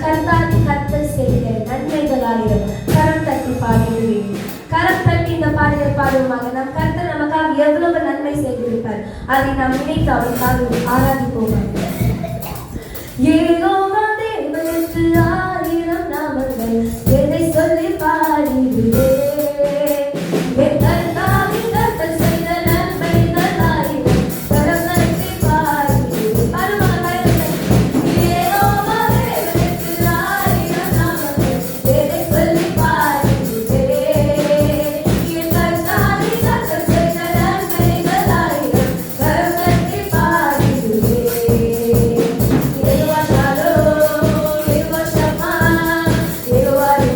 கர்த்தாதி கர்த்தர் செய்த நன்மைகள் ஆயிரம். கரம் தட்டி பாடிடுவேன். கரம் தட்டி இந்த பாடலை பாடுவோமாக. நம் கர்த்தர் நமக்காக எவ்வளவு நன்மை செய்திருப்பார் அதை நாம் நினைத்து அவருக்காக ஆராதிப்போம். யெகோவா தேவனுக்கு ஆயிரம் நாமங்கள், எதை சொல்லி பாடிடுவேன். Ego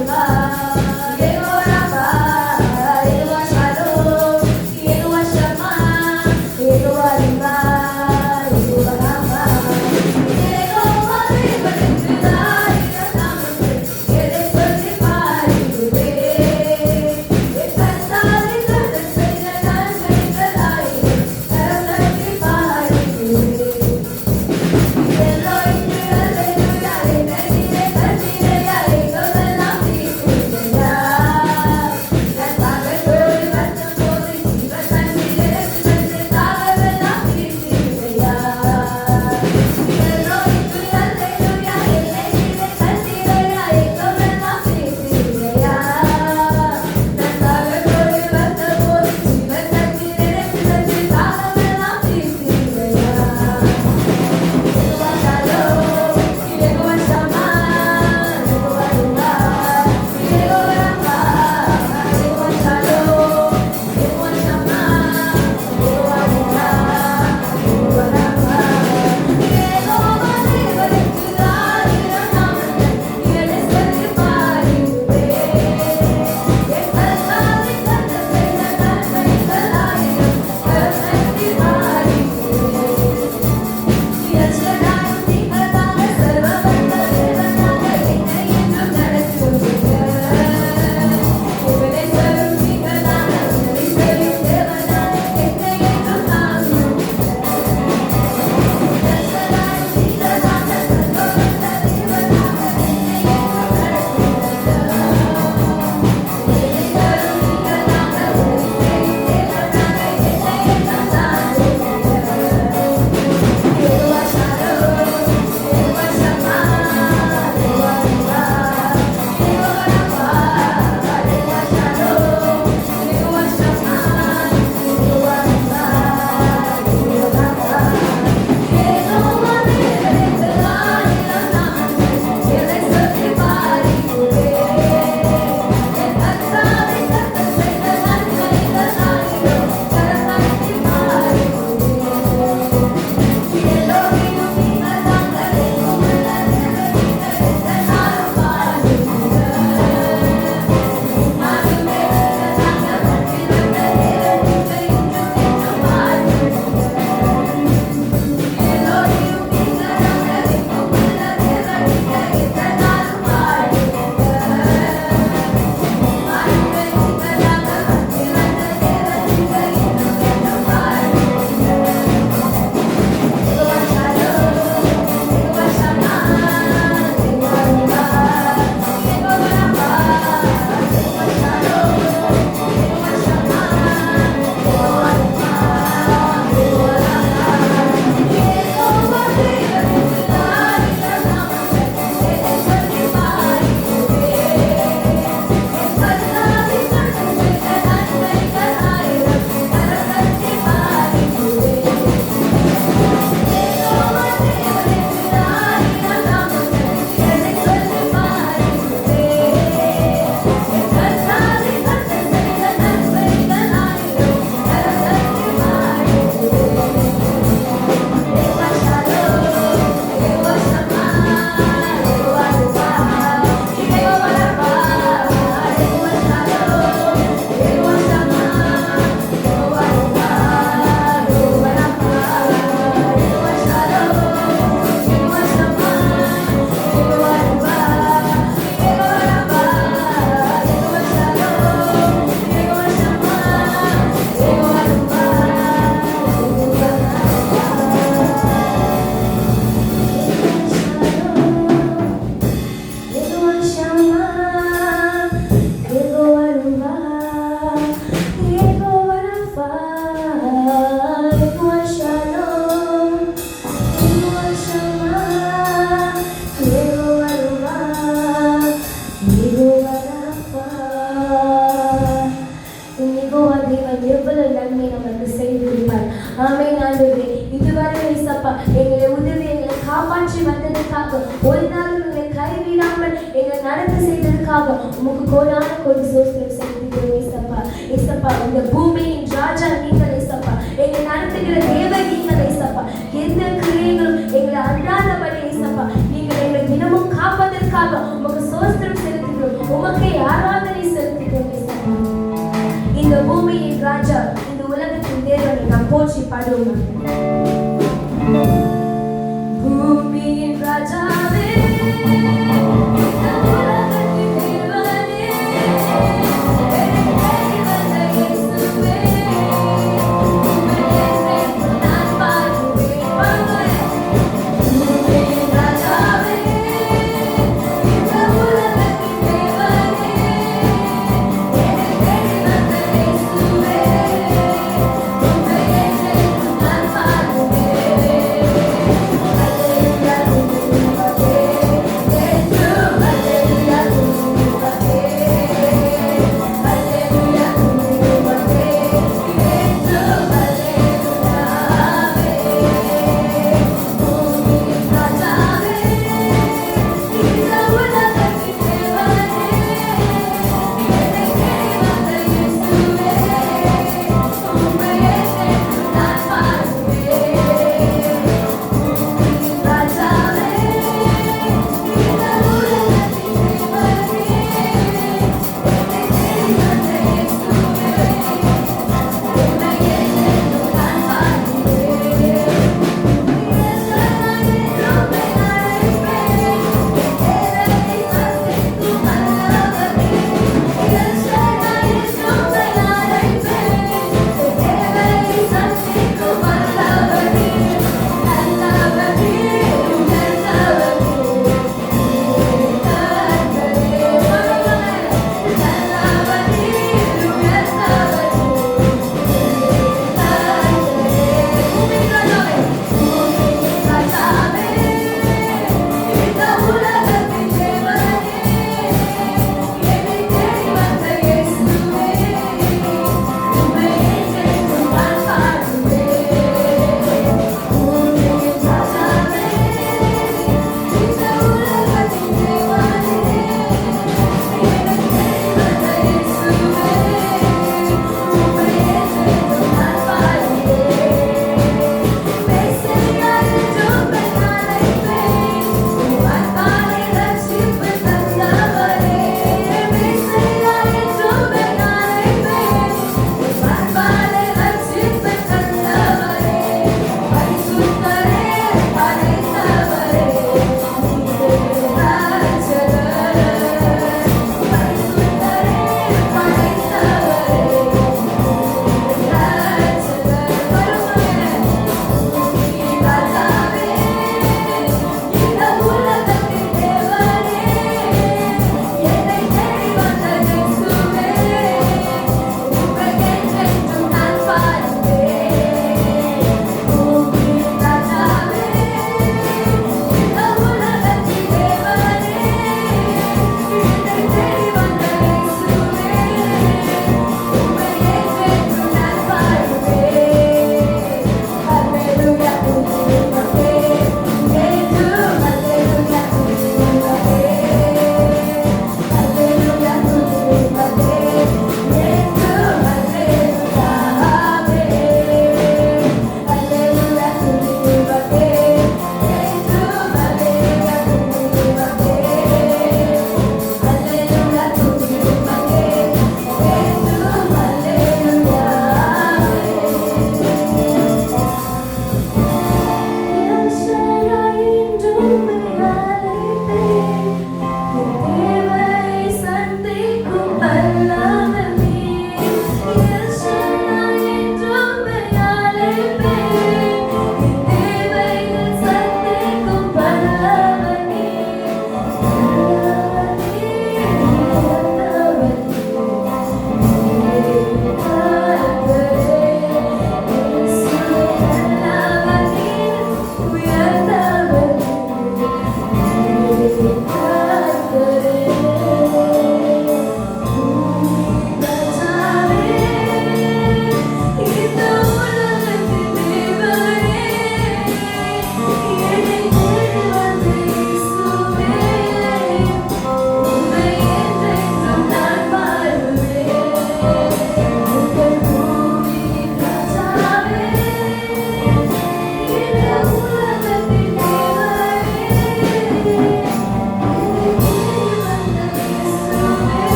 நடக்க செய்ததுக்காக உமக்கு கோடான கோடி ஸ்தோத்திரம் செலுத்துகிறோம் ஏசப்பா. ஏசப்பா, இந்த பூமியின் ராஜா நீங்கள் ஏசப்பா. எங்களை நடத்துகிற தேவன் நீங்கள் ஏசப்பா. எந்த கிரியைகளும் எங்களை அண்டாதபடி ஏசப்பா, நீங்கள் எங்களை தினமும் காப்பதற்காக உமக்கு ஸ்தோத்திரம் செலுத்துகிறோம். உமக்கே ஆராதனை செலுத்துகிறோம் ஏசப்பா. இந்த பூமியின் ராஜா, இந்த உலகத்தின் தேவனை நாம் போற்றி பாடுவோம். பூமியின் ராஜாவே, இந்த உலகத்தின் தேவனே, என்னை தேடி வந்த இயேசுவே, உம்மையே சேர்த்து நான் பாடுவேன். பூமியின் ராஜாவே, இந்த உலகத்தின் தேவனே, என்னை தேடி வந்த இயேசுவே, உம்மையே சேர்த்து நான் பாடுவேன். Hallelujah, hallelujah.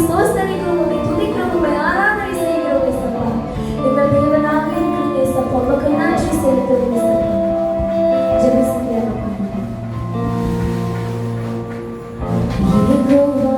சோஸ்தரிக்கிறோம், உம்மை துதிக்கிறோம், உம்மை ஆராதனை செய்கிறோம் இயேசப்பா. எங்கள் தேவனாக இருக்கிற இயேசப்பா, உமக்கு நன்றி செலுத்துகிறோம் இயேசப்பா. ஜெபிக்கிறோம். யெகோவா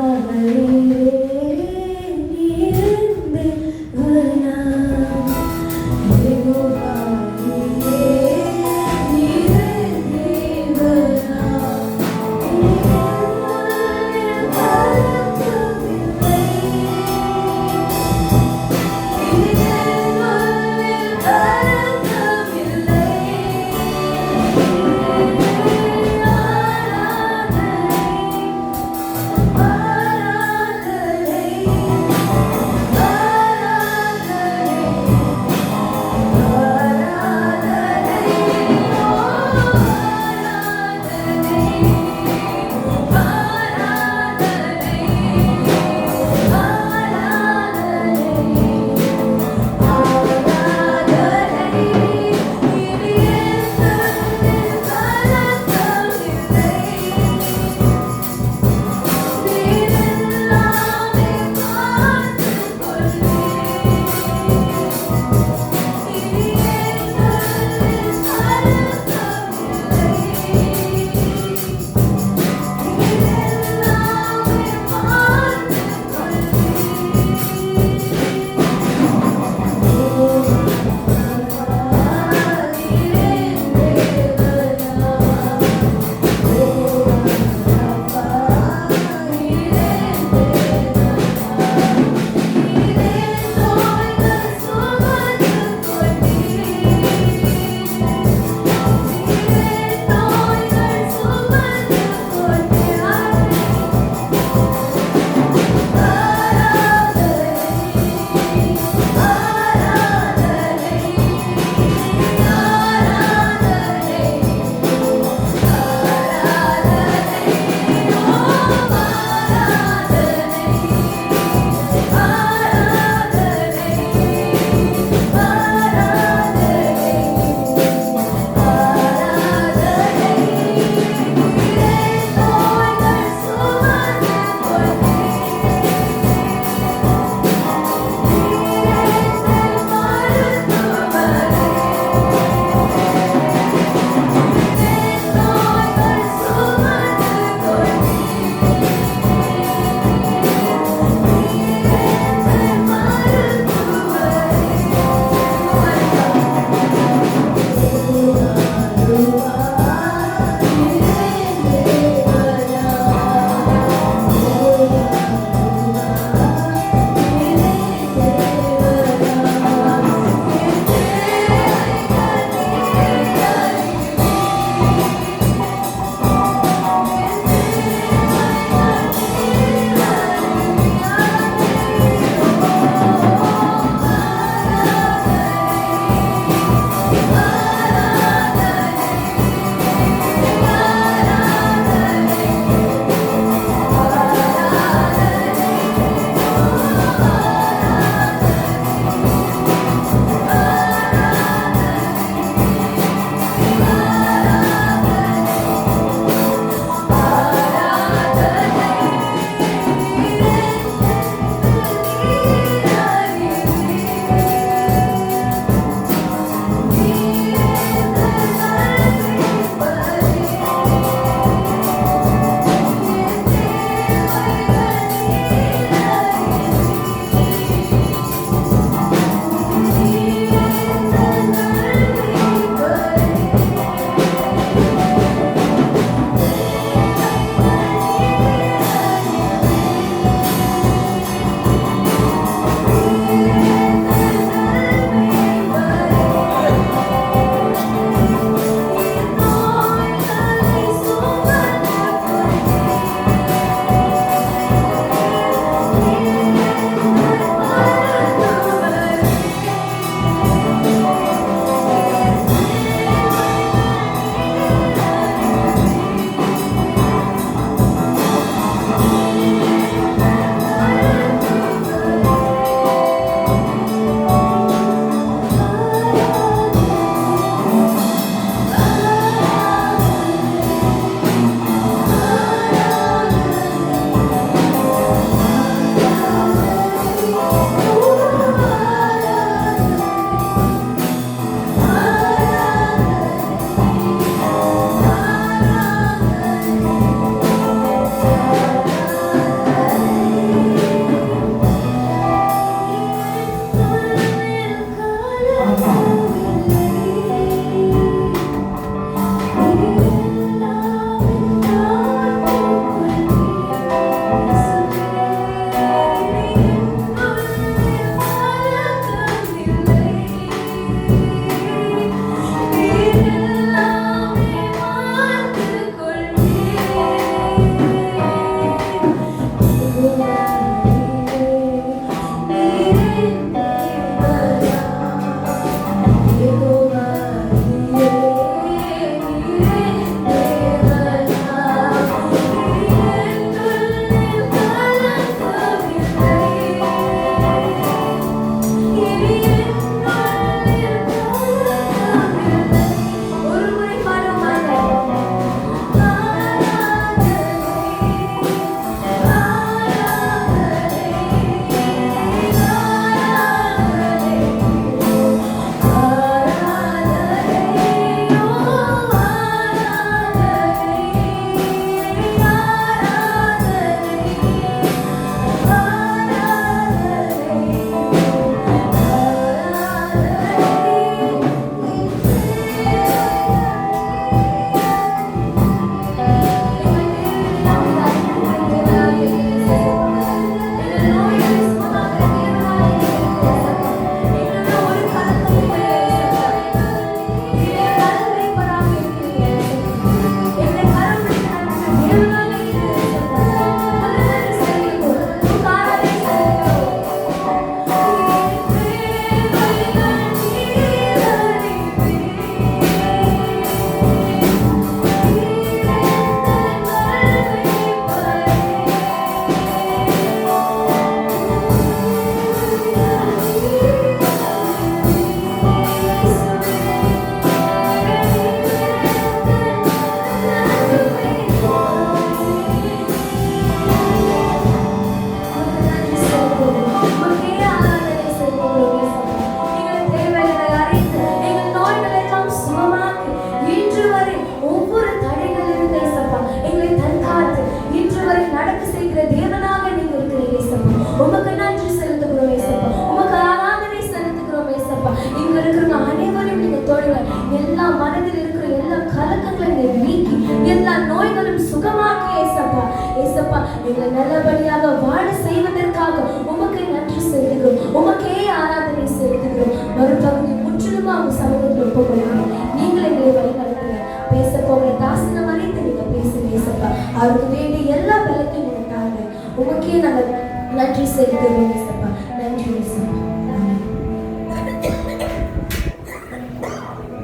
உமக்கே நாங்கள் நன்றி செலுத்துகிறோம் ஏசப்பா. நன்றி ஏசப்பா.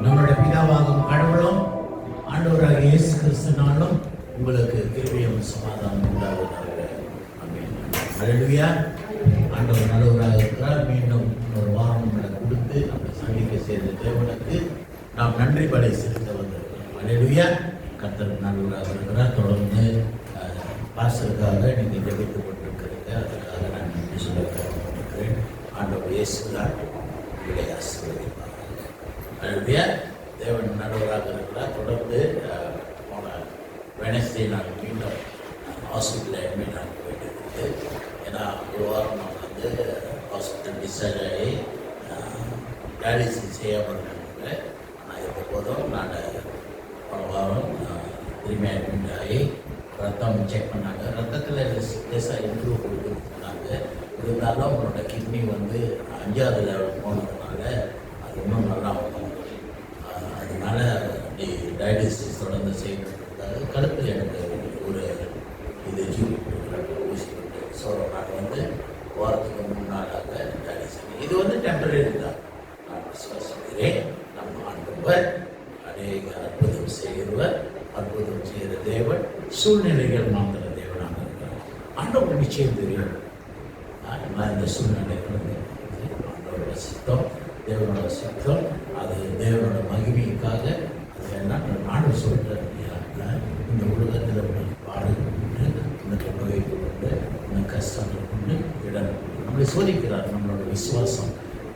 நம்முடைய பிதாவாகும் கடவுளும் ஆண்டவராக இயேசு கிறிஸ்துனாலும் உங்களுக்கு கிருபையும் சமாதானம் உண்டாவதாக. ஆமென். அல்லேலூயா. ஆண்டவர் நல்லவராக இருக்கிறார். மீண்டும் ஒரு வாரம் நம்மளை கொடுத்து நம்மை சந்திக்க செய்த தேவனுக்கு நாம் நன்றி படை செலுத்த வந்திருக்கிறோம். அல்லேலூயா. கர்த்தர் நல்லவராக இருக்கிறார். தொடர்ந்து பாஸ்டருக்காக நீங்கள் ஜெபித்துக் கொண்டிருக்கிறீங்க. அதுக்காக நான் நன்றி சொல்ல கொண்டிருக்கிறேன். ஆண்டவர் இயேசு தான் உங்களை ஆசீர்வதிப்பார். அல்லேலூயா. தேவன் நல்லவராக இருக்கிறார். தொடர்ந்து போன வெனஸ்டே நான் மீண்டும் ஹாஸ்பிட்டலில் அட்மிட் ஆக வேண்டியது. ஏன்னா ஒரு வாரம் நான் வந்து ஹாஸ்பிட்டல் டிஸ்சார்ஜ் ஆகி டயாலிசிஸ் செய்யாமல் இருந்தேன். ஆனால் இப்போ போதும் நான் போன வாரம் திரும்பி அட்மிட் ஆகி ரத்தம் செக் பண்ணாங்க. ரத்தத்தில் லேசாக இம்ப்ரூவ் கொடுத்துருந்தாங்க. இருந்தாலும் அவங்களோட கிட்னி வந்து 5வது லெவல் போனதுனால அது இன்னும் நல்லா வரும். அதனால டயாலிசிஸ் தொடர்ந்து செய்யணுன்றதுக்காக கழுத்தில் எனக்கு ஒரு இது ஊசி போட்டு ஸோ நான் வந்து வாரத்துக்கு 3 நாளாக டயாலிசிஸ். இது வந்து டெம்பரரி தான். நான் விசுவாசிக்கிறேன். நம்ம ஆண்டவர் அநேக அற்புதம் செய்கிறவர், அற்புதம் செய்கிற தேவன், சூழ்நிலைகள் மாத்திர தேவனாக இருக்கிறார். ஆண்டவர் நிச்சயம் தெரியும். நான் இந்த சூழ்நிலைகள் ஆண்டவரோட சித்தம், தேவனோட சித்தம், அது தேவனோட மகிமைக்காக அது என்ன நானும் சொல்கிறேன். இந்த உலகத்தில் உள்ள பாடுகள் உண்டு, இந்த நோய்கள் உண்டு, இந்த கஷ்டங்கள் உண்டு, இடம் நம்மளை சோதிக்கிறார் நம்மளோட விசுவாசம்.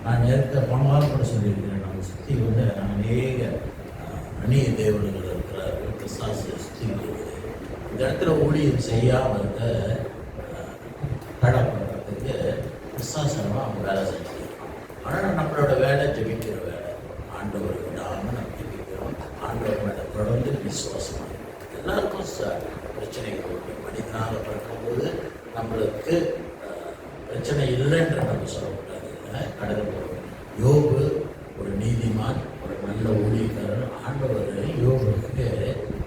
நான் போன வாரம் கூட சொல்லியிருக்கிறேன். நம்ம சுற்றி வந்து அநேக தேவர்கள் இருக்கிறார்கள். கிறிஸ்தாசியை சுற்றி இந்த இடத்துல ஊழியம் செய்யாமல் இருக்க தடை பண்ணுறதுக்கு கிறிஸ்தாசனமாக அவங்க வேலை செஞ்சுருக்கோம். ஆனால் நம்மளோட வேலை ஜெபிக்கிற வேலை. ஆண்டவர் விடாமல் நம்ம ஜெபிக்கிறோம். ஆண்டவர் மேலே தொடர்ந்து விசுவாசமாக எல்லாருக்கும் பிரச்சனைகள் உண்டு. மனிதனாக பிறக்கும்போது நம்மளுக்கு பிரச்சனை இல்லைன்ற நம்ம சொல்லக்கூடாது. கடவுள் யோபு ஒரு நீதிமான், ஒரு நல்ல ஊழியக்காரர். ஆண்டவர் யோபுக்கு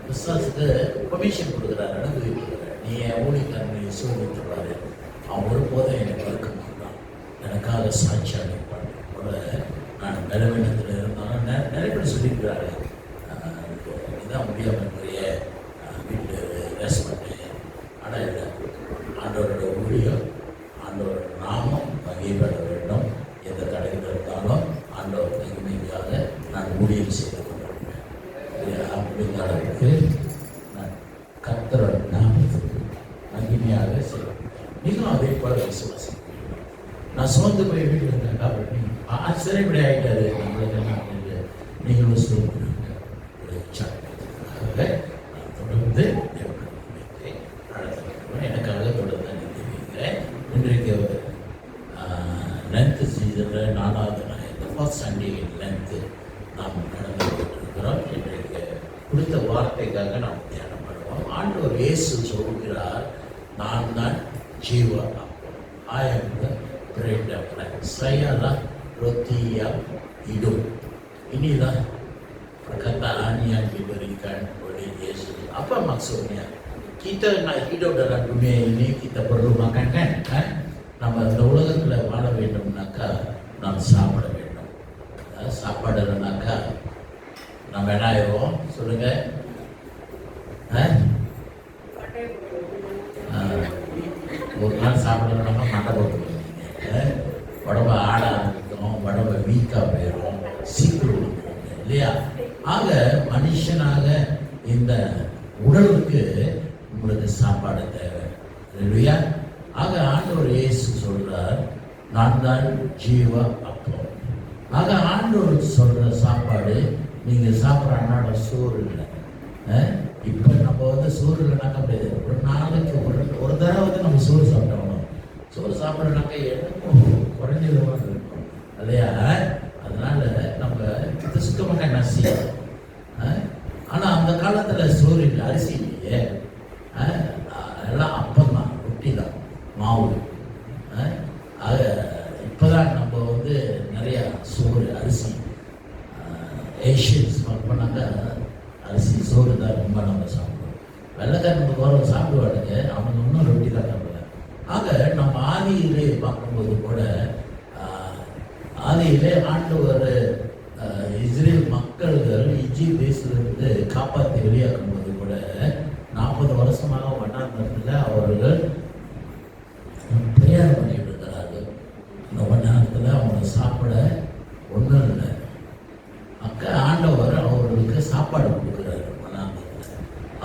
விசுவாசத்தை பர்மிஷன் கொடுக்குறாரு, அனுமதி கொடுக்குறாரு. நீ என் ஊழியக்காரனை சூழ்நிட்டுப்பாரு, அவன் ஒருபோதும் என்னை மறுக்க மாட்டான், எனக்காக சாட்சியாக நிற்பான். கூட நான் பலவீனத்தில் இருந்தாலும் நிறைய பேர் சொல்லியிருக்கிறாரு, இதுதான் முடியாமல் இருக்கிற வீட்டில் ரெஸ்ட் பண்ணேன். ஆனால் இல்லை, ஆண்டவரோட ஊழியம், ஆண்டவரோட நாமம் மகிமைப்பட வேண்டும். எந்த தடைகள் இருந்தாலும் ஆண்டவர் மகிமைக்காக நான் ஊழியம் செய்து கொண்டிருப்பேன். அப்படிங்கிற அளவுக்கு நான் கர்த்தரோட நாமத்துக்கு மகிமையாக செய்வேன். நீங்களும் அதே போல விசுவாசம். நான் சோர்ந்து போய் வீட்டில் இருந்தேன் காப்பி ஆச்சரியப்படி ஆகிட்டாரு நம்மளுக்கு என்ன அப்படின்னு நீங்களும் சோர்ந்து தொடர்ந்து எனக்காக தொடர்ந்து நினைக்கிறீங்க. இன்றைக்கு லென்த் சீசனில் 4வது நாள், இந்த ஃபர்ஸ்ட் சண்டே லென்த்து நாம் கடந்து கொண்டிருக்கிறோம். இன்றைக்கு கொடுத்த வார்த்தைக்காக நாம் தியானம் பண்ணுவோம். ஆண்டவர் இயேசு சொல்கிறார், நான் தான் ஜீவ அப்பம். I am the bread of life. Saya lah roti yang hidup. Inilah perkataan yang diberikan oleh Yesus. Apa maksudnya? Kita nak hidup dalam dunia ini, kita perlu makan kan? நம்ம இந்த உலகத்தில் வாழ வேண்டும்னாக்கா நாம் சாப்பிட வேண்டும். சாப்பாடுனாக்கா நம்ம என்ன ஆயிடுவோம் சொல்லுங்க? ஒரு நாள் சாப்பிடணும்னா மண்டை போட்டு உடம்பு ஆட ஆரம்பிக்கும், உடம்பு வீக்காக போயிடும், சீக்கிரம் கொடுக்கும் இல்லையா? ஆக மனுஷனாக இந்த உடலுக்கு உங்களுக்கு சாப்பாடு தேவை இல்லையா? ஆக ஆண்டவர் இயேசு சொல்றார், நான் தான் ஜீவ அப்பம். ஆக ஆண்டவர் சொல்ற சாப்பாடு நீங்க சாப்பிட்ற அன்னாட சோறு இல்லை. இப்போ நம்ம வந்து சோறு இல்லைனாக்கா முடியாது. ஒரு நாளைக்கு ஒரு தடவை வந்து நம்ம சோறு சாப்பிட்டோம். சோறு சாப்பிட்றனாக்கா எனக்கும் குறைஞ்சதுமாக இருக்கும் இல்லையா? அதனால நம்ம இது சுத்தமாக நசி. ஆனால் அந்த காலத்தில் சோறு இல்லை, அரிசி இல்லையே, எல்லாம் அப்பம் தான், ரொட்டி தான், மாவு. ஆக இப்போதான் நம்ம வந்து நிறையா சோறு அரிசி ஏஷியன்ஸ் பண்ணாங்க, அரிசி சோறு தான் ரொம்ப நம்ம சாப்பிடுவோம். வெள்ளைக்காரனுக்கு வர சாப்பிடுவானுங்க, அவனுக்கு இன்னும் ரொட்டி தான் சாப்பிடுவாங்க. ஆக நம்ம ஆதியிலே பார்க்கும்போது கூட ஆதியிலே ஆண்டவர் இஸ்ரேல் மக்கள்கள் எகிப்து தேசத்திலிருந்து காப்பாற்றி வெளியாக்கும் போது கூட 40 வருஷமாக வண்ணாந்தத்தில் அவர்கள் பிரயாணம் பண்ணிட்டு இருக்கிறார்கள். அந்த வண்ணாந்தத்தில் அவங்க சாப்பிட ஒன்றும் இல்லை. ஆண்டவர் அவர்களுக்கு சாப்பாடு கொடுக்குறாரு. வண்ணாந்தத்தில்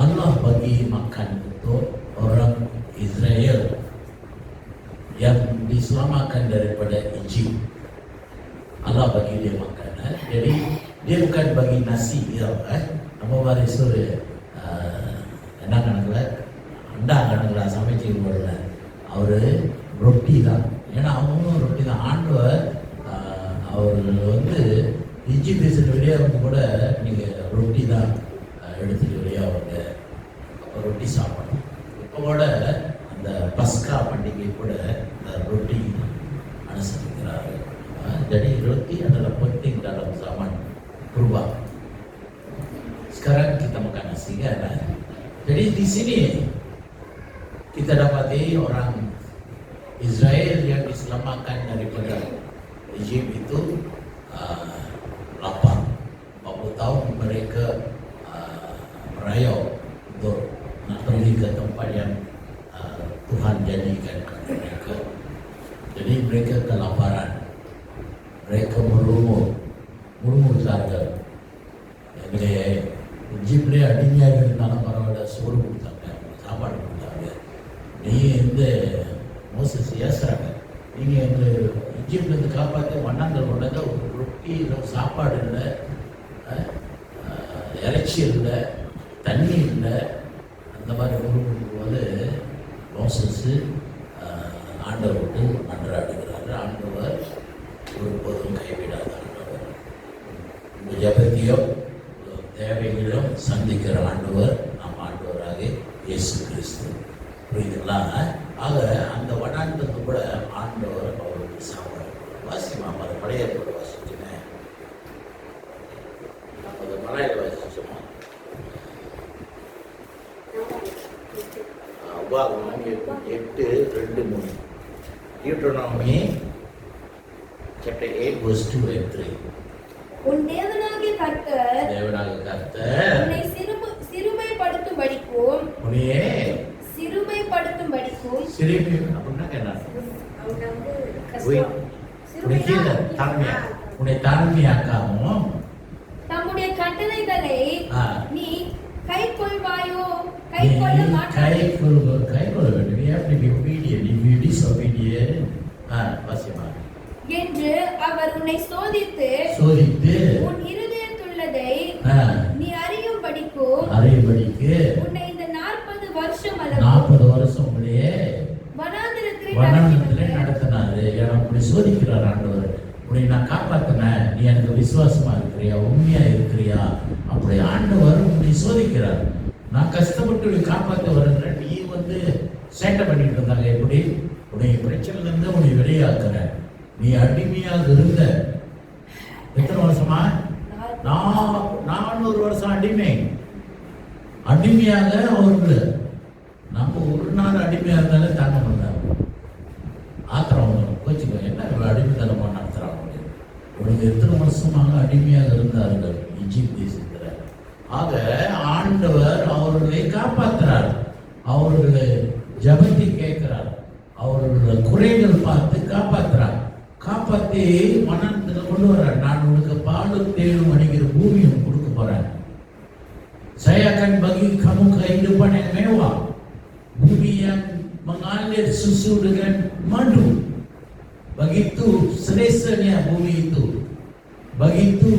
அல்லாஹ் bagi makan untuk orang Israel yang diselamatkan daripada Egypt. Allah bagi dia makanan. Jadi dia bukan bagi nasi dia, நம்ம மாதிரி சோறு என்ன கணக்கில் அண்டா கணக்கில் சமைச்சு போடல. அவர் ரொட்டி தான். ஏன்னா அவங்களும் ரொட்டி தான். ஆண்டவர் அவர்கள் எகிப்து தேசத்து வெளியாக கூட நீங்கள் ரொட்டி தான் எடுத்துட்டு வெளியாகுங்க, ரொட்டி சாப்பிடணும். இப்போ கூட அந்த பஸ்கா பண்டிகை கூட ரொட்டி அனுசரிக்கிறார்கள். Jadi roti adalah penting dalam zaman berubah. Sekarang kita makan nasi kan. Jadi di sini kita dapati orang Israel yang diselamatkan daripada Egypt itu lapar. 40 tahun mereka merayau untuk nak pergi ke tempat yang Tuhan janjikan kepada mereka. Jadi mereka kelaparan. Mereka merumur saja. Egyptல அடிமையாக இருந்தாலும் பரவாயில்ல, சோறு கொடுத்தாங்க, சாப்பாடு கொடுத்தாங்க. நீ இந்த Moses ஏசுறாங்க, நீங்கள் எங்கள் எகிப்துலேருந்து காப்பாற்ற வண்ணாந்தல் கொண்டாங்க, ஒரு ரொட்டி இல்லை, சாப்பாடு இல்லை, இறைச்சி இல்லை, தண்ணி இல்லை. அந்த மாதிரி முறுமுறுக்கும் போது மோசஸ் ஆண்டவர் விட்டு மன்றாடுகிறார். ஆண்டவர் ஒருபோதும் கைவிடாத ஆண்டவர். உங்கள் ஜபத்தையும் தேவைகளையும் சந்திக்கிற ஆண்டவர் நம் ஆண்டவராக இயேசு கிறிஸ்து. புரியுதுங்களா? ஆக அந்த வண்ணாந்தத்து கூட ஆண்டவர் அவருக்கு சாப்பாடு வாசிமா. அது பழைய கூட வாசிச்சுனேன், நம்ம அதை மலையில் வாசிச்சோமா? உபாகமம் 8:2-3. Deuteronomy chapter 8 verse 2 and 3. உன் தேவனாகிய கர்த்தர் உன்னை சிறுமைப்படுத்தும்படிக்கும் சிறுமை அப்படின்னா என்ன? உன்னை தாழ்மையாக்காம தம்முடைய கட்டளைகளை நீ கை கொள்வாயோ கை கொள்ள மாட்டாய். கை கொள்ள வேண்டும். We have to be obedient. If you disobedient, Wasima, என்று அவர் உன்னை சோதித்து உன் இருதயத்துள்ளதை நீ அறியும்படிக்கு உன்னை இந்த 40 வருஷம் உங்களையே வனாந்திரத்திலே நடத்தினாரு. அப்படி சோதிக்கிறார் ஆண்டவர். உன்னை நான் காப்பாத்தினேன், நீ எனக்கு விசுவாசமா இருக்கிறியா, உண்மையா இருக்கிறியா? அப்படி ஆண்டவர் உன்னை சோதிக்கிறார். நான் கஷ்டப்பட்டு உன்னை காப்பாற்ற வருகிறேன், நீ சேட்டை பண்ணிட்டு இருந்தாங்க. எப்படி உன்னை பிரச்சனைல இருந்து உன்னை வெளியாக்குறேன். நீ அடிமையாக இருந்த எத்தனை வருஷமா? 400 வருஷம் அடிமையாக அவரு. நம்ம ஒரு நாள் அடிமையாக இருந்தாலும் தாங்க மாட்டாங்க. ஆத்திரம் கோச்சிக்கோ, என்ன அடிமைத்தனமா நடத்துறாங்க? உனக்கு எத்தனை வருஷமாக அடிமையாக இருந்தார்கள் எகிப்து தேசத்துல. ஆக ஆண்டவர் அவர்களை காப்பாற்றுறார். அவர்களை ஜபத்தை கேட்கிறார். அவர்களோட குறைகள் பார்த்து காப்பாற்றுறார். காப்பாற்றி மனத்தில் கொண்டு வர்றார். நான் உனக்கு பாலும் தேனும் அடிக்கிற பூமியும் கொடுக்க போறேன். Saya akan bagi kamu kehidupan yang mewah, bumi yang mengalir susu dengan madu. Begitu selesanya bumi itu, begitu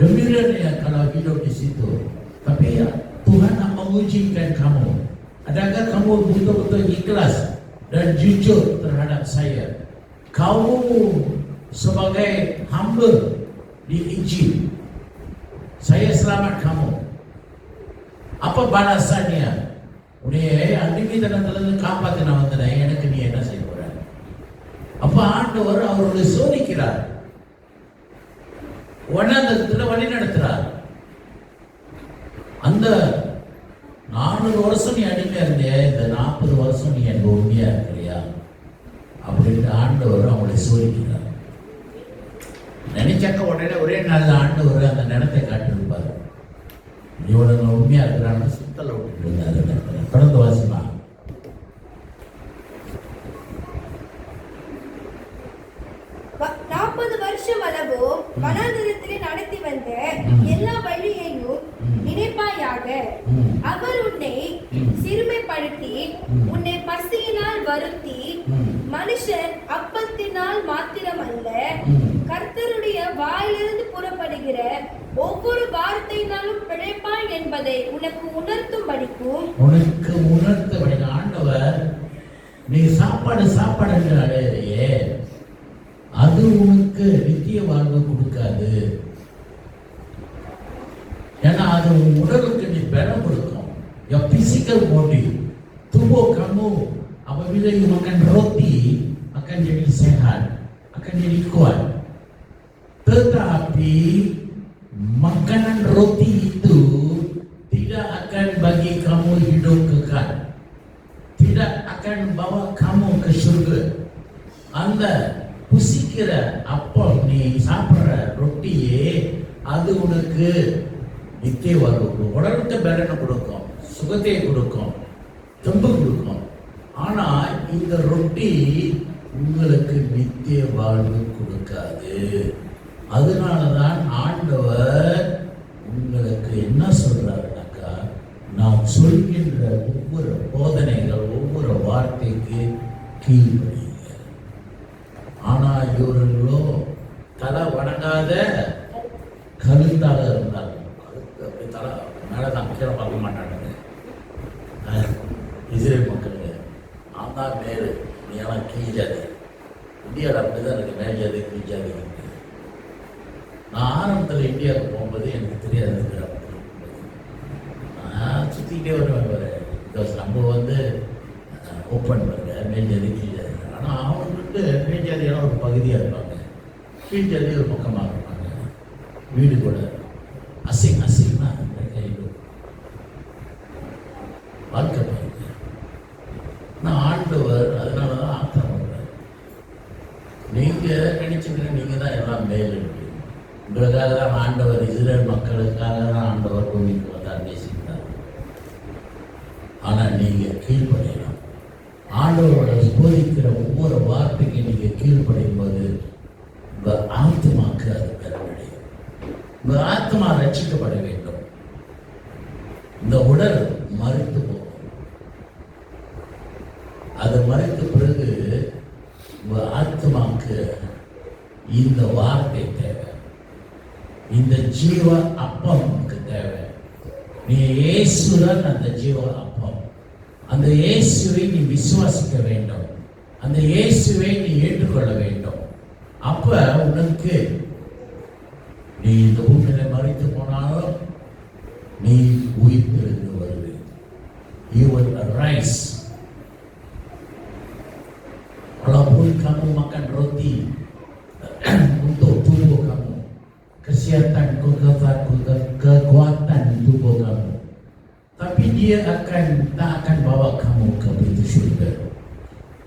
gembiranya kalau hidup di situ. Tapi Tuhan nak mengujikan kamu. Adakah kamu betul-betul ikhlas dan jujur terhadap saya? Kamu sebagai hamba di Egypt, saya selamat kamu. Apa balasannya? உன்னை அடிமைத்தனத்திலிருந்து காப்பாற்றி நான் வந்தேன், எனக்கு நீ என்ன செய்ய போற? அப்ப ஆண்டவர் அவர்களை சோதிக்கிறார், வனாந்தரத்துல வழி நடத்துறார். அந்த 400 வருஷம் நீ அடிமையா இருந்தியா, இந்த 40 வருஷம் நீ எனக்கு உண்மையா இருக்கிறியா அப்படின்ட்டு ஆண்டவர் அவங்களை சோதிக்கிறார். நினைச்சாக்க உடனே ஒரே நல்ல ஆண்டவர் அந்த நிலத்தை காட்டிருப்பார். இவனுங்க உண்மையா இருக்கிறான்னு சுத்தல விட்டுட்டு இருந்தாரு. தொடர்ந்து வாசிமா. 40 வருஷம் அளவு வனாந்தரத்திலே நடத்தி வந்த எல்லா வழியையும் நினைப்பாயாக. அவர் உன்னை சிறுமைப்படுத்தி உன்னை பசியினால் வருத்தி, மனுஷன் அப்பத்தினால் மாத்திரமல்ல கர்த்தருடைய வாயிலிருந்து புறப்படுகிற ஒவ்வொரு வார்த்தையினாலும் பிழைப்பாய் என்பதை உனக்கு உணர்த்தும்படிக்கும். உனக்கு உணர்த்தபடி ஆண்டவர் நீ சாப்பாடுங்கிறாலே அது உனக்கு நித்திய வாழ்வு கொடுக்காது. ஏன்னா அது உன் உடலுக்கு நீ பலம் கொடுக்கும். Your physical body, tubuh kamu apabila you makan roti akan jadi sehat, akan jadi kuat. Tetapi makanan roti itu tidak akan bagi kamu hidup kekal, tidak akan bawa kamu ke surga. Anda புசிக்கிற அப்போ நீ சாப்பிட்ற ரொட்டியே அது உனக்கு நித்திய வாழ்வு கொடுக்கும், உடலுக்கு பலனை கொடுக்கும், சுகத்தை கொடுக்கும், தெம்பு கொடுக்கும். ஆனா இந்த ரொட்டி உங்களுக்கு நித்திய வாழ்வு கொடுக்காது. அதனாலதான் ஆண்டவர் உங்களுக்கு என்ன சொல்றாருனாக்கா, நான் சொல்கின்ற ஒவ்வொரு போதனைகள், ஒவ்வொரு வார்த்தைக்கு கீழ்ப்படிங்க. ஆனா இவர்களோ தலை வணங்காத கழுத்தாக இருந்தாங்க. கழுத்து அப்படி தலை மேலதான் கீழே பார்க்க மாட்டாங்க. இஸ்ரேல் மக்களுக்கு நான் தான் மேலு, நீ எல்லாம் கீழாது. இந்தியாவில் அப்படிதான் இருக்கு, மேஜாது கீழாது. நான் ஆரம்பத்தில் இந்தியாவுக்கு போகும்போது எனக்கு தெரியாது. நான் சுற்றிக்கிட்டே வருவேன். பிகாஸ் நம்ம ஓப்பன் பண்ணுற மேஜாது கீழாது. ஆனால் அவங்களுக்கு மேஜாதியெல்லாம் ஒரு பகுதியாக இருப்பாங்க, கீழ் ஜாதி ஒரு பக்கமாக இருப்பாங்க. வீடு கூட அசிங்கமாக கையில் வாழ்க்கை பாருங்க. நான் ஆண்டவர் அதனால தான் ஆத்திரம் பண்ணுறேன். நீங்கள் நினைச்சுக்கிற நீங்கள் தான் எல்லாம் மேல் இருக்கு. உங்களுக்காக தான் ஆண்டவர், இஸ்ரேல் மக்களுக்காக தான் ஆண்டவர் பூமிக்கு வந்தார் பேசிக்கிறார். ஆனால் நீங்கள் கீழ்ப்படையலாம். ஆண்டவரோட போதிக்கிற ஒவ்வொரு வார்த்தைக்கு நீங்க கீழ்ப்படையும் போது உங்க ஆத்மாக்கு அது பெறவடையும். உங்க ஆத்மா ரட்சிக்கப்பட வேண்டும். இந்த உடல் மறித்து போகும். அது மறித்த பிறகு உங்க ஆத்மாக்கு இந்த வார்த்தை தேவை, இந்த ஜீவ அப்பம் தேவை. நீ இயேசுதான் அந்த ஜீவ அப்பம். அந்த இயேசுவை நீ விசுவாசிக்க வேண்டும், அந்த இயேசுவை நீ ஏற்றுக்கொள்ள வேண்டும். அப்ப உனக்கு நீ இந்த பூமியில மறித்து போனாலும் நீ உயிர்த்தெழுந்து வருவே. You will arise. Walaupun kamu makan roti untuk tubuh kamu, kesehatan, kekuatan tubuh kamu, tapi dia tak akan bawa kamu ke pintu syurga.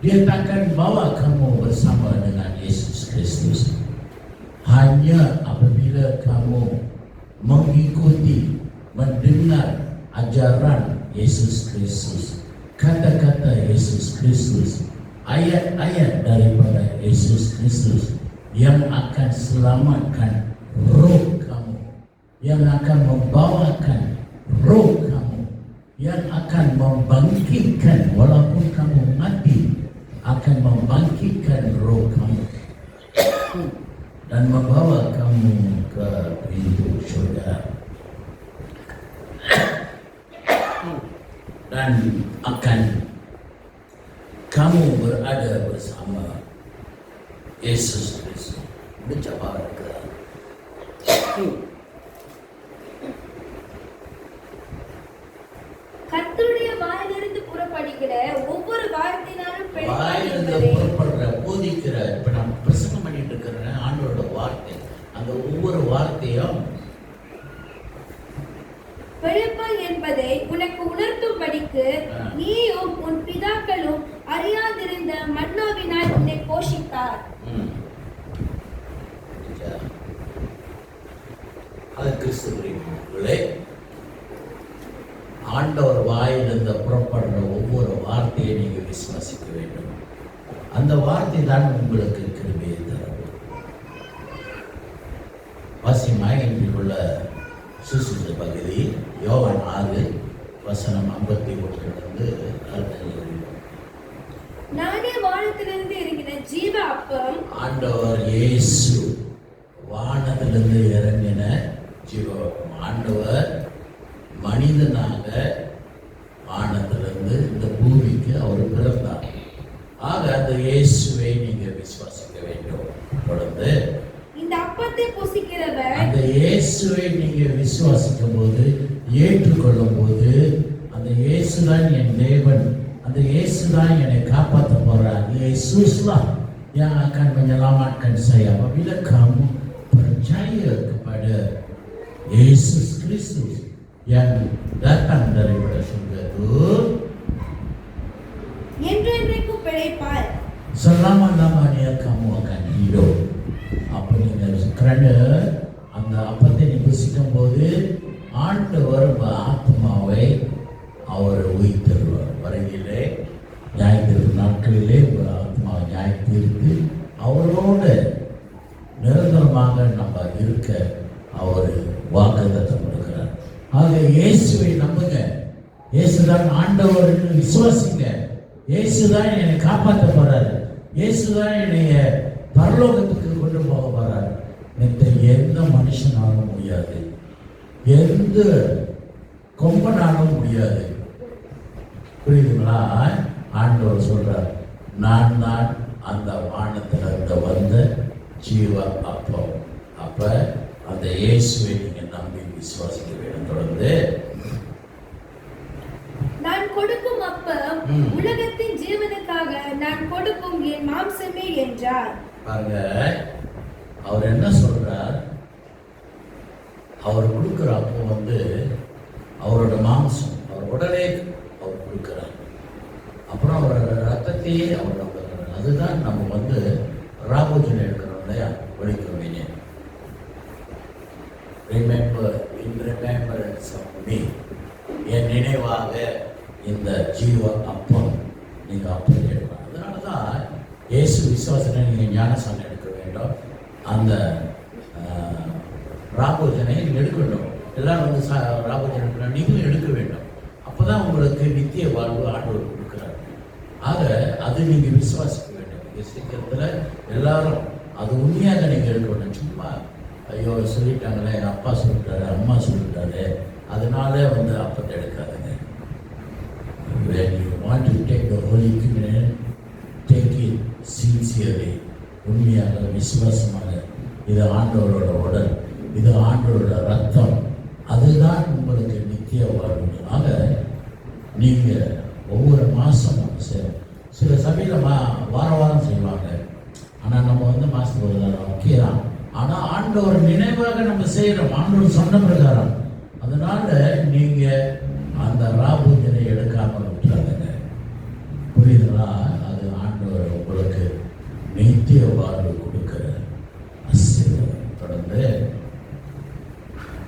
Dia tak akan bawa kamu bersama dengan Yesus Kristus. Hanya apabila kamu mengikuti, mendengar ajaran Yesus Kristus, kata-kata Yesus Kristus, ayat-ayat daripada Yesus Kristus yang akan selamatkan roh kamu, yang akan membawakan roh kamu, yang akan membangkitkan walaupun kamu mati, akan membangkitkan roh kamu dan membawa kamu ke pintu surga, dan akan kamu berada bersama Yesus Kristus. Mencapai ke கர்த்தருடைய வாயிலிருந்து புறப்படுகிற ஒவ்வொரு வார்த்தையினாலும் வாயிலிருந்து புறப்படுற போதிக்கிற, இப்ப நான் பிரசங்கம் பண்ணிட்டு இருக்கிறேன் ஆண்டவரோட வார்த்தை, அந்த ஒவ்வொரு வார்த்தையும் பிழைப்பாய் என்பதை உனக்கு உணர்த்த இந்த மன்னாவினால் உன்னை போஷித்தார். அது கிறிஸ்துவர்களே, ஆண்டவர் வாயிலிருந்து புறப்படுற ஒவ்வொரு வார்த்தையை நீங்கள் விசுவாசிக்க வேண்டும். அந்த வார்த்தை தான் உங்களுக்கு கிருபையை தரும். வாசியமாக இன்றைக்கு உள்ள சுசுச பகுதி யோவான் 6:51 நானே வானத்திலிருந்து இறங்கின ஜீவ அப்பம். ஆண்டவர் இயேசு வானத்திலிருந்து இறங்கின ஜீவ அப்பம். ஆண்டவர் மனிதனாக வானத்திலிருந்து இந்த பூமிக்கு அவர் பிறந்தார். ஆக அந்த இயேசுவை நீங்க விசுவாசிக்க வேண்டும். தொடர்ந்து இந்த அப்பத்தை புசிக்கிறவர், அந்த இயேசுவை நீங்க விசுவாசிக்கும் போது, ஏற்றுக்கொள்ளும் போது, அந்த இயேசுதான் என் தேவன், அந்த இயேசுதான் என்னை kapatta போறார், Yesuslah yang akan menyelamatkan saya. Apabila kamu percaya kepada Yesus Kristus yang datang daripada surga itu, என்றென்றைக்கும் பிழைப்பார். selama-lamanya kamu akan hidup. Apa நீங்கள் kerana அந்த அப்பத்தை நீ புசிக்கும் போது ஆண்டவர் ஆத்மாவை அவர் உயிர்த்தருவார். வருகிலே ஞாயிற்று நாட்களிலே ஒரு ஆத்மா ஞாயிற்று அவரோடு நிரந்தரமாக நம்ம இருக்க அவர் வாக்குத்தத்தம் கொடுக்கிறார். ஆக இயேசுவை நம்புங்க. இயேசுதான் ஆண்டவர் என்று விசுவாசிங்க. இயேசுதான் என்னை காப்பாற்ற போறாரு. இயேசுதான் என்னைய பரலோகத்துக்கு கொண்டு போக போறார். எந்த மனுஷனாலும் முடியாது, எந்த கொம்பனாலும் முடியாது. புரியுதுங்களா? ஆண்டவர் சொல்றார், நான் தான் அந்த வானத்திலிருந்து வந்த ஜீவ அப்பம். அப்ப அந்த இயேசுவை நீங்க நம்பி விசுவாசிக்க வேண்டும். தொடர்ந்து நான் கொடுக்கும் அப்பம் உலகத்தின் ஜீவனுக்காக நான் கொடுக்கும் என் மாம்சமே என்றார். பாருங்க, அவர் என்ன சொல்றார்? அவர் கொடுக்கிற அப்பம் அவரோட மாம்சம், அவர் உடலே அவர் கொடுக்கிறார். அப்புறம் அவரோட ரத்தத்தையே அவர் நம்புகிறார். அதுதான் நம்ம ராபோஜனை எடுக்கிறோம் இல்லையா, ஒழிக்கிறோம். Remember in remembrance of me, என் நினைவாக இந்த ஜீவ அப்பம் நீங்க அப்பம் எடுக்கலாம். அதனால தான் இயேசு விசுவாசனை நீங்கள் ஞானசானம் எடுக்க வேண்டும். அந்த ராபோஜனை நீங்கள் எடுக்க வேண்டும். எல்லாரும் ராபோஜனை எடுக்கணும், நீங்களும் எடுக்க வேண்டும். அப்போ தான் உங்களுக்கு நித்திய வாழ்வு ஆண்டவர் கொடுக்குறாரு. ஆக அது நீங்கள் விசுவாசிக்க வேண்டும். நீங்கள் சீக்கிரத்தில் எல்லாரும் அது உண்மையாக நீங்கள் எடுக்க வேண்டும். சும்மா ஐயோ சொல்லிட்டாங்களே, என் அப்பா சொல்லிட்டாரு, அம்மா சொல்லிட்டாரு, அதனால அப்பத்தை எடுக்காதுங்க. When you want to take the Holy Communion, take it sincerely. உண்மையாக விசுவாசமாக, இது ஆண்டவரோட உடல், இது ஆண்டவரோட ரத்தம், அதுதான் உங்களுக்கு நித்திய வாழ்வு. ஆக நீங்கள் ஒவ்வொரு மாதமும் சில சபையில் வாரம் செய்வாங்க. ஆனால் நம்ம மாதத்துக்கு ஒரு தடவை ஓகே தான். ஆனால் ஆண்டவர் நினைவாக நம்ம செய்கிறோம், ஆண்டவர் சொன்ன பிரகாரம். அதனால நீங்கள் அந்த ராபூஜனை எடுக்காமல் விட்டுறாங்க. புரியுதுங்களா? அது ஆண்டவர் உங்களுக்கு நித்திய வாழ்வு கொடுக்கிற ஆசீர்வாதம். தொடர்ந்து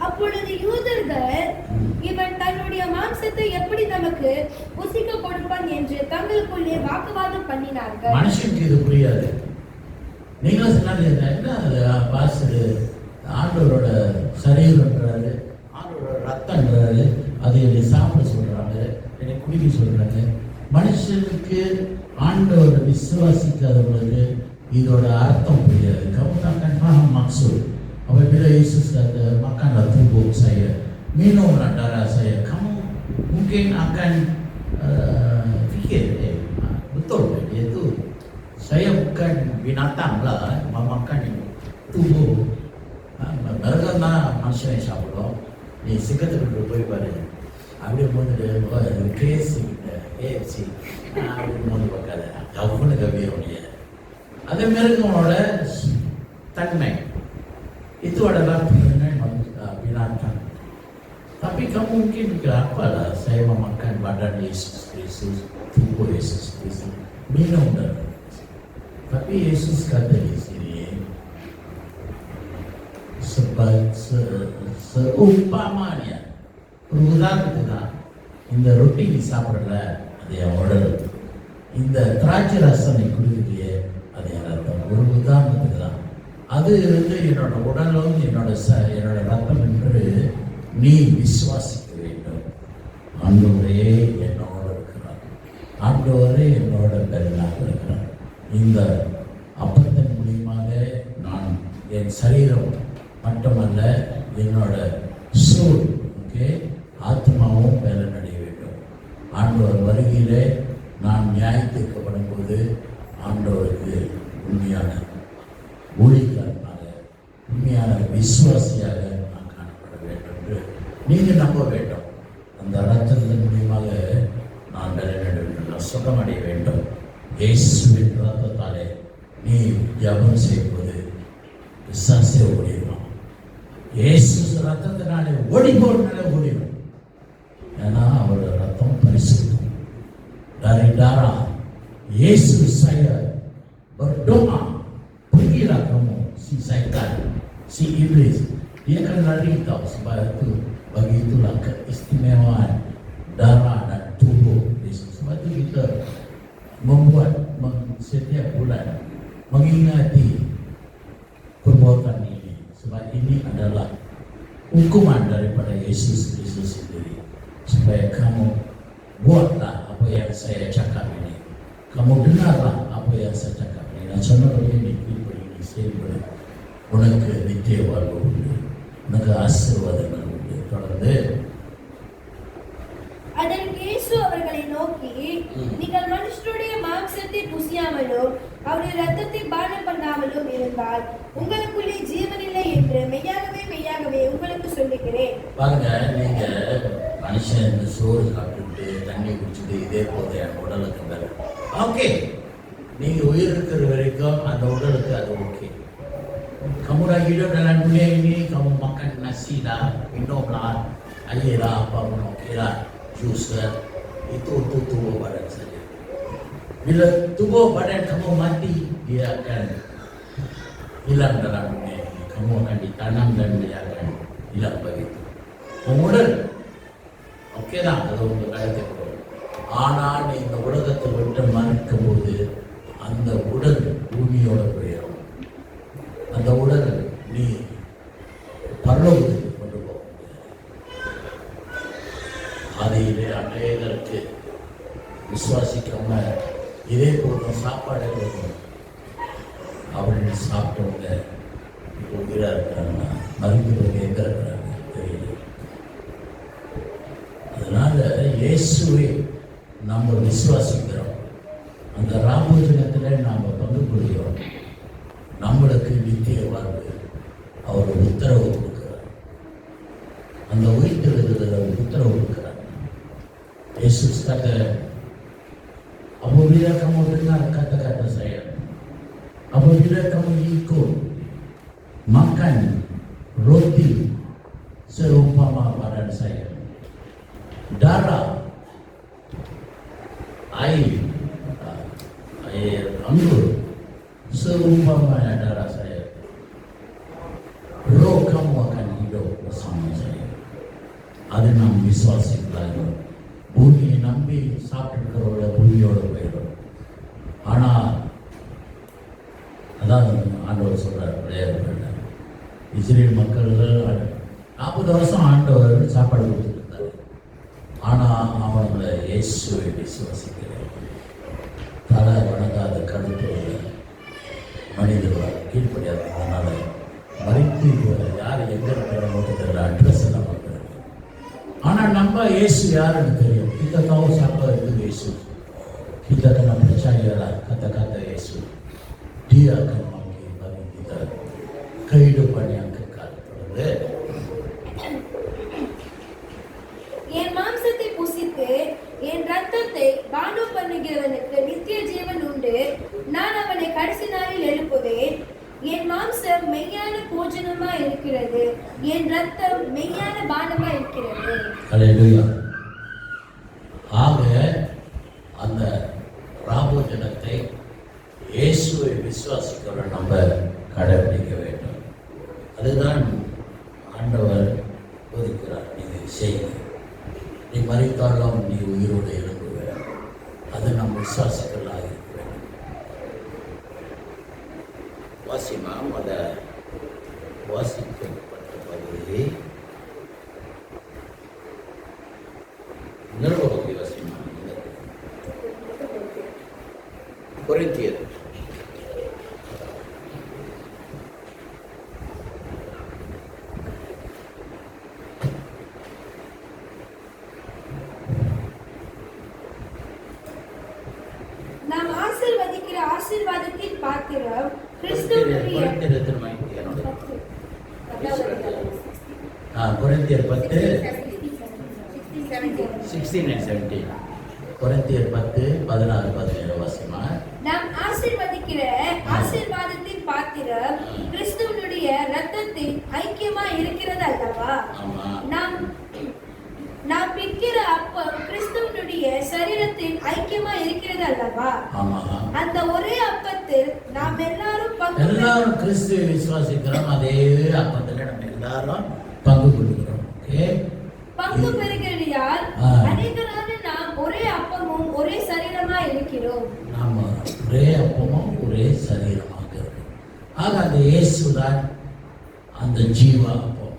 அப்பொழுது யூதர்கள் இவன் தன்னுடைய மாம்சத்தை எப்படி நமக்கு புசிக்க கொடுப்பான் என்று தங்களுக்குள்ளே வாக்குவாதம் பண்ணினார்கள். மனுஷனுக்கு இது புரியாது. நீங்களும் சொன்னாங்க, என்ன பாஸ்டர் ஆண்டவரோட சரீரன்றாரு, ஆண்டவரோட ரத்தன்றாரு, அதை என்னை சாப்பிட சொல்றாங்க, என்னை குடிக்க சொல்றாங்க. மனுஷனுக்கு ஆண்டவரை விசுவாசிக்காதவங்களுக்கு இதோட அர்த்தம் புரியாது. Kamu takkan paham maksud apabila Yesus kata makanlah tubuh saya, minumlah darah saya. Kamu mungkin akan fikir, betul dia tu. Saya bukan binatang lah memakan tubuh. Mereka manusia yang சாப்பிடும். நீ சிக்கத்துக்கு போய் பாரு, அப்படியே போட்டு கேசி ஏசி அப்படின்னு போது பார்க்காத, கவனு கவியோடைய அது மிருகங்களோட தன்மை. itu adalah binatang. Tapi kamu mungkin berkata, apalah saya memakan badan Yesus Kristus, tubuh Yesus Kristus. minum darah. Tapi Yesus kata di sini, seumpamanya உதாரணத்துக்கு இந்த ரொட்டி நீ சாப்பிடல அது என் உடல், இந்த திராட்சை ரசம் நீ குடிக்கலையே அது என் ரத்தம். ஒரு உதாரணத்துக்கு தான். அது என்னோட உடலும் என்னோட ரத்தம் என்று நீ விசுவாசிக்க வேண்டும். ஆண்டவரே என்னோட இருக்கிறார், ஆண்டவரே என்னோட பெருநாக இருக்கிறார். இந்த அப்பத்தின் மூலியமாக நான் என் சரீரம் மட்டுமல்ல என்னோட சோல் ஆத்மாவும் பலனடைய வேண்டும். ஆண்டவர் வருகையிலே நான் நியாயத்திற்கப்படும் போது ஆண்டவருக்கு உண்மையான ஊழியக்காரனாக உண்மையான விசுவாசியாக நான் காணப்பட வேண்டும் என்று நீங்கள் நம்ப வேண்டும். அந்த ரத்தத்தின் மூலியமாக நான் பலனடைய வேண்டும், நான் சுகமடைய வேண்டும். இயேசுவின் ரத்தத்தாலே நீ ஜபம் செய்வது விசுவாசே ஓடிடுவான். இயேசு ரத்தத்தினாலே ஓடி போனாலே ஓடிடும். ஏன்னா அவரோட ரத்தம் பரிசுத்தம். Dari-darah Yesus saya berdoa, pergilah kamu si syaitan, si iblis, dia akan lari tahu. Sebab itu, bagi itulah keistimewaan darah dan tubuh Yesus. Sebab itu kita membuat setiap bulan mengingati perbuatan ini. Sebab ini adalah hukuman daripada Yesus Kristus sendiri. Supaya kamu buatlah apa yang saya cakap ini, kamu dengarlah apa yang saya cakap ini. நான் சொன்னபடி நீ கீழ்ப்படி செயல்படு, உனக்கு நித்திய வாழ்வு உண்டு, உனக்கு ஆசீர்வாதங்கள் உண்டு. தொடர்ந்து அதற்கு இயேசு அவர்களை நோக்கி, நீங்கள் மனுஷருடைய மாம்சத்தை புசியாமலும் அவருடைய ரத்தத்தை பானம் பண்ணாமலும் இருந்தால் உங்களுக்குள்ளே ஜீவன் இல்லை என்று மெய்யாகவே உங்களுக்கு சொல்லுகிறேன். பாருங்க, நீங்க மனுஷன் இந்த சோறு சாப்பிட்டுட்டு தண்ணி குடிச்சுட்டு இதே போத என் உடலுக்கு மேல ஓகே, நீங்க உயிர் இருக்கிற வரைக்கும் அந்த உடலுக்கு அது okay. Kamu dah hidup dalam dunia ini, kamu makan nasi lah, minum lah, air lah, apa pun okey lah, jus lah, itu untuk tubuh badan saja. Bila tubuh badan kamu mati, dia akan hilang dalam dunia ini. Kamu akan ditanam dan dia akan hilang begitu. Kemudian okay தான், அது உங்கள் காலத்தை கொடுக்கும். ஆனால் நீ இந்த உலகத்தை விட்டு மறுக்கும் போது அந்த உடல் பூமியோட போயிடும். அந்த உடல் நீ பரலோகத்துக்கு கொண்டு போக முடியாது. அதையிலே அநேகருக்கு விசுவாசிக்காம இதே போதும் சாப்பாடு கொடுக்கும் அப்படின்னு சாப்பிட்டவங்க இப்போ உயிராக இருக்கிறாங்கன்னா மருந்துக்கு எங்கே இருக்கிறாங்க தெரியல. அதனால இயேசுவை நாம் விசுவாசிக்கிறோம், அந்த ராமோஜனத்தில் நாம் பங்கு கொள்கிறோம். நம்மளுக்கு நித்திய வாழ்வு அவர் உத்தரவு கொடுக்கிறார், அந்த உயிர்த்தெழுதலில் உத்தரவு கொடுக்கிறார். Yesus kata, apabila kamu dengar kata-kata saya, apabila kamu ikut makan roti seumpama badan saya, darah, air anggur seumpamanya darah saya, roh kamu akan hidup bersama saya. Ada நாம் விசுவாசிக்கிறார்கள். பூமியை நம்பி சாப்பிட்டுக்கிறவங்கள பூமியோட போயிடும். ஆனால் அதான் ஆண்டவர் சொல்றார், விளையாடுறாங்க. இஸ்ரேல் மக்கள்கள் 40 வருஷம் ஆண்டவர் சாப்பாடு கொடுத்துட்டு இருந்தார். ஆனால் அவங்களை இயேசுவை விசுவாசிக்கிறார். தலை வணங்காத கழுத்து மனிதர்கள் கீழ்ப்படியாததுனால மறித்து யார் எங்கே இருக்கிறாங்க தெரியல, அட்ரஸ் எல்லாம் பார்க்குறாங்க. ஆனால் நம்ம இயேசு யாருன்னு தெரியும். kita tahu siapa itu Yesus. Kita kena percayalah kata-kata Yesus. Dia akan bagi kita kehidupan yang kekal. என் மாம்சத்தை புசித்து என் ரத்தத்தை பானம் பண்ணுகிறவனுக்கு நித்திய ஜீவன் உண்டு, நான் அவனை கடைசி நாளில் எழுப்புவேன். என் மாம்சம் மெய்யான போஜனமா இருக்கிறது, என் ரத்தம் மெய்யான பானமா இருக்கிறது. ஹல்லேலூயா. ஆக அந்த ராபோஜன பழக்கத்தை இயேசுவை விசுவாசிக்கிற நம்ம கடைபிடிக்க வேண்டும். அதுதான் ஆண்டவர் ஒதுக்கிறார். நீங்கள் செய்ய, நீ மறித்தாலும் நீ உயிரோடு எழும்புவ. அது நம் விசுவாசிகளாக இருக்க வேண்டும். வாசிமா வாசிக்கப்பட்ட பகுதி நிறுவபக்தி வாசிமா கொரிந்தியர் நாம் ஆசீர்வதிக்கிற ஆசீர்வாதத்தின் பாத்திரம் கிறிஸ்துவுடைய கொரிந்தியர் 10:16-17 கொரிந்தியர் 10:16-17 வாசிமா. நாம் ஆசீர்வதிக்கிற ஆசீர்வாதத்தின் பாத்திரம் கிறிஸ்துவனுடைய இரத்தத்தில் ஐக்கியமா இருக்கிறது அல்லவா? நாம் பிற்கிற அப்பம் கிறிஸ்துவனுடைய சரீரத்தில் ஐக்கியமா இருக்கிறது அல்லவா? அந்த ஒரே அப்பத்தில் நாம் எல்லாரும் கிறிஸ்துவை விசுவாசிக்கிறோம். அதே அப்பத்தில் நம்ம எல்லாரும் பங்கு கொள்கிறோம். பங்கு பெறுகிறதால் அநேகரான நாம் ஒரே அப்பமும் ஒரே சரீரமா இருக்கிறோம். நாம ஒரே அப்பமும் ஒரே சரீரமாக இருக்கிறோம். ஆக அந்த இயேசுதான் அந்த ஜீவ அப்பம்.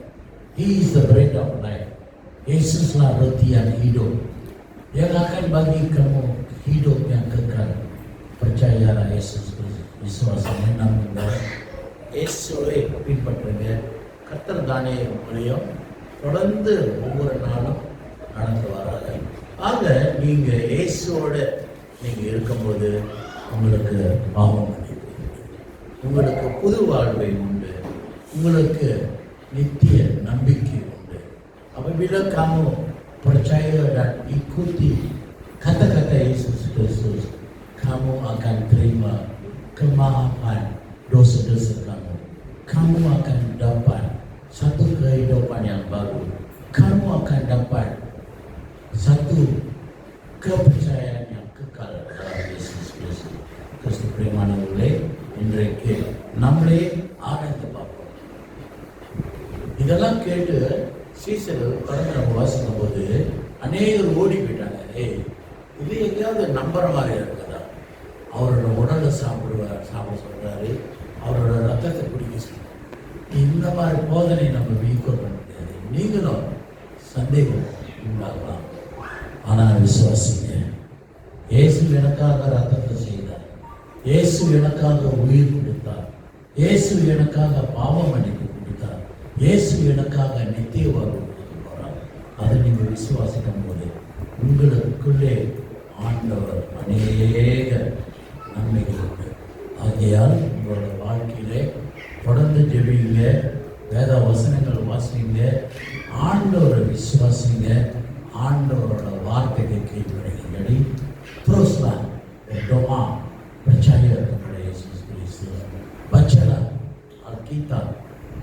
He is the bread of life. Yesuslah roti yang hidup. Yang akan bagi kamu hidup yang kekal. Percayalah Yesus Kristus. விசுவாசம் நம்புங்க. இயேசுவை பின்பற்றுங்க. கர்த்தர் தானே உங்களையும் தொடர்ந்து ஒவ்வொரு நாளும் நடந்து வராங்க. ஆக நீங்க இயேசுவோட நீங்க இருக்கும்போது உங்களுக்கு பாவம் மன்னிப்பு, உங்களுக்கு புது வாழ்வை உண்டு, உங்களுக்கு நித்திய nambiki undi. Apabila kamu percaya dan ikuti kata-kata Yesus Kristus, kamu akan terima kemaafan dosa-dosa kamu. Kamu akan dapat satu kehidupan yang baru. Kamu akan dapat satu kepercayaan yang kekal dalam Yesus Kristus. Kristus பிரியமானவர்களே, இன்றைக்கு நம்மளே ஆனந்த பார்ப்போம். இதெல்லாம் கேட்டு சீசர்கள் கடந்து நம்ம வாசிக்கும் போது அநேகர் ஓடி போயிட்டாங்க. இது எங்கேயாவது நம்புற மாதிரி இருக்குதா? அவரோட உடலை சாப்பிட சொல்றாரு, அவரோட ரத்தத்தை குடிக்க சொல்றாரு. இந்த மாதிரி போதனை நம்ம வீக்கோ பண்ண முடியாது. நீங்களும் சந்தேகம் உண்டாகலாம். ஆனால் விசுவாசிங்க, இயேசு எனக்காக ரத்தத்தை செய்தார், இயேசு எனக்காக உயிர் கொடுத்தார், இயேசு எனக்காக பாவ மன்னிப்பு கொடுத்தார், இயேசு எனக்காக நித்திய வாழ்வு கொடுக்க போறார். அதை நீங்கள் விசுவாசிக்கும் போது உங்களுக்குள்ளே ஆண்டவர் அநேக நன்மைகள் உண்டு. ஆகையால் உங்களோட வாழ்க்கையிலே தொடர்ந்து ஜெபிங்க, வேத வசனங்கள் வாசிங்க, ஆண்டவரை விசுவாசிங்க, ஆண்டவரோட வார்த்தைக்கு கீழ்ப்படியும்படி teruslah berdoa percaya kepada Yesus Kristus. Bacalah Alkitab,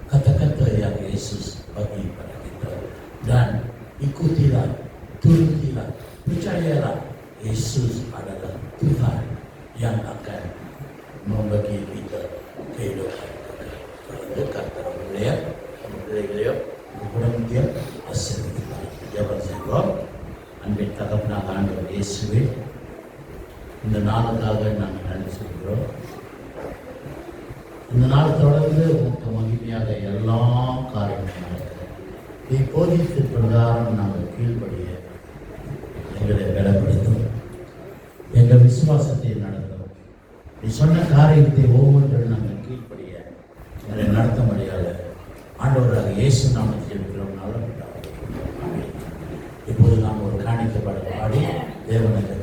kata-kata yang Yesus bagi pada kita, dan ikutilah, turutilah, percayalah Yesus adalah Tuhan yang akan membagi kita kehidupan dekat dalam beliau dia hasil kita jabat sebab anda takap nak anda Yesus இந்த நாளுக்காக நாங்கள் நன்றி சொல்கிறோம். இந்த நாள் தொடர்ந்து உங்களுக்கு மகிமையாக எல்லா காரியங்களும் நடக்கிறது. இப்போதைக்கு பிரகாரம் நாங்கள் கீழ்படிய எங்களை பலப்படுத்தும், எங்கள் விசுவாசத்தை நடத்தும். நீ சொன்ன காரியத்தை ஒவ்வொன்றும் நாங்கள் கீழ்படிய எங்களை நடத்த முடியாத ஆண்டவராக இயேசு நாமத்தில் இருக்கிறோம். நல்ல இப்போது நாம் ஒரு காணிக்கப்பட பாடி தேவனுக்கு